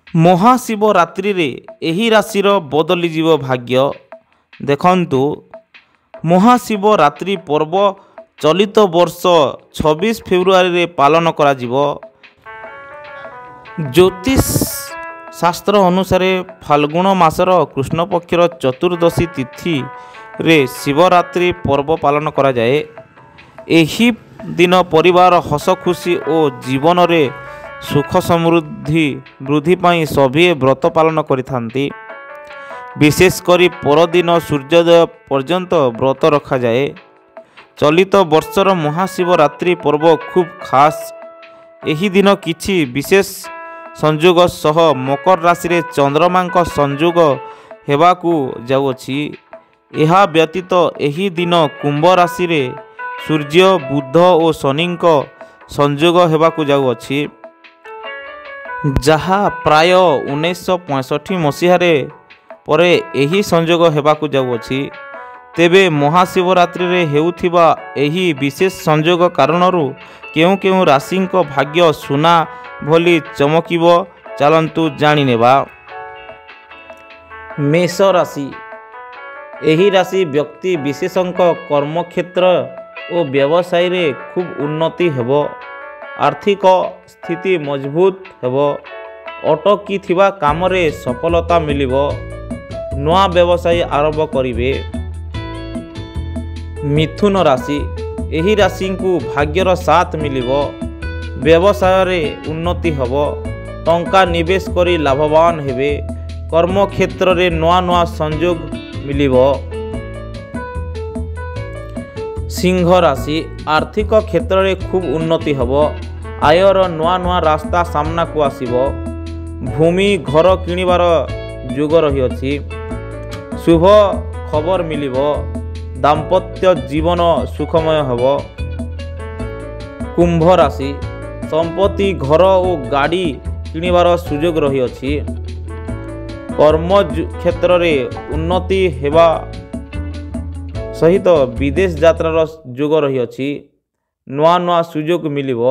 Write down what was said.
ମହାଶିବରାତ୍ରିରେ ଏହି ରାଶିର ବଦଳିଯିବ ଭାଗ୍ୟ। ଦେଖନ୍ତୁ, ମହାଶିବରାତ୍ରି ପର୍ବ ଚଳିତ ବର୍ଷ 26 ଫେବୃଆରୀରେ ପାଳନ କରାଯିବ। ଜ୍ୟୋତିଷ ଶାସ୍ତ୍ର ଅନୁସାରେ ଫାଲ୍ଗୁଣ ମାସର କୃଷ୍ଣପକ୍ଷର ଚତୁର୍ଦ୍ଦଶୀ ତିଥିରେ ଶିବରାତ୍ରି ପର୍ବ ପାଳନ କରାଯାଏ। ଏହି ଦିନ ପରିବାର ହସ ଖୁସି ଓ ଜୀବନରେ ସୁଖ ସମୃଦ୍ଧି ବୃଦ୍ଧି ପାଇଁ ସଭିଏ ବ୍ରତ ପାଳନ କରିଥାନ୍ତି। ବିଶେଷ କରି ପରଦିନ ସୂର୍ଯ୍ୟୋଦୟ ପର୍ଯ୍ୟନ୍ତ ବ୍ରତ ରଖାଯାଏ। ଚଳିତ ବର୍ଷର ମହାଶିବରାତ୍ରି ପର୍ବ ଖୁବ୍ ଖାସ୍। ଏହି ଦିନ କିଛି ବିଶେଷ ସଂଯୋଗ ସହ ମକର ରାଶିରେ ଚନ୍ଦ୍ରମାଙ୍କ ସଂଯୋଗ ହେବାକୁ ଯାଉଅଛି। ଏହା ବ୍ୟତୀତ ଏହି ଦିନ କୁମ୍ଭ ରାଶିରେ ସୂର୍ଯ୍ୟ ବୁଧ ଓ ଶନିଙ୍କ ସଂଯୋଗ ହେବାକୁ ଯାଉଅଛି, ଯାହା ପ୍ରାୟ 1965 ମସିହାରେ ପରେ ଏହି ସଂଯୋଗ ହେବାକୁ ଯାଉଅଛି। ତେବେ ମହାଶିବରାତ୍ରିରେ ହେଉଥିବା ଏହି ବିଶେଷ ସଂଯୋଗ କାରଣରୁ କେଉଁ କେଉଁ ରାଶିଙ୍କ ଭାଗ୍ୟ ସୁନା ଭଳି ଚମକିବ, ଚାଲନ୍ତୁ ଜାଣିନେବା। ମେଷ ରାଶି। ଏହି ରାଶି ବ୍ୟକ୍ତି ବିଶେଷଙ୍କ କର୍ମକ୍ଷେତ୍ର ଓ ବ୍ୟବସାୟରେ ଖୁବ୍ ଉନ୍ନତି ହେବ। ଆର୍ଥିକ ସ୍ଥିତି ମଜବୁତ ହେବ। ଅଟକିଥିବା କାମରେ ସଫଳତା ମିଳିବ। ନୂଆ ବ୍ୟବସାୟ ଆରମ୍ଭ କରିବେ। ମିଥୁନ ରାଶି। ଏହି ରାଶିଙ୍କୁ ଭାଗ୍ୟର ସାଥ ମିଳିବ। ବ୍ୟବସାୟରେ ଉନ୍ନତି ହେବ। ଟଙ୍କା ନିବେଶ କରି ଲାଭବାନ ହେବେ। କର୍ମକ୍ଷେତ୍ରରେ ନୂଆ ନୂଆ ସଂଯୋଗ ମିଳିବ। ସିଂହ ରାଶି। ଆର୍ଥିକ କ୍ଷେତ୍ରରେ ଖୁବ୍ ଉନ୍ନତି ହେବ। ଆୟର ନୂଆ ନୂଆ ରାସ୍ତା ସାମ୍ନାକୁ ଆସିବ। ଭୂମି ଘର କିଣିବାର ଯୋଗ ରହିଅଛି। ଶୁଭ ଖବର ମିଳିବ। ଦାମ୍ପତ୍ୟ ଜୀବନ ସୁଖମୟ ହେବ। କୁମ୍ଭ ରାଶି। ସମ୍ପତ୍ତି ଘର ଓ ଗାଡ଼ି କିଣିବାର ସୁଯୋଗ ରହିଅଛି। କର୍ମ କ୍ଷେତ୍ରରେ ଉନ୍ନତି ହେବା ସହିତ ବିଦେଶ ଯାତ୍ରାର ଯୋଗ ରହିଅଛି। ନୂଆ ନୂଆ ସୁଯୋଗ ମିଳିବ।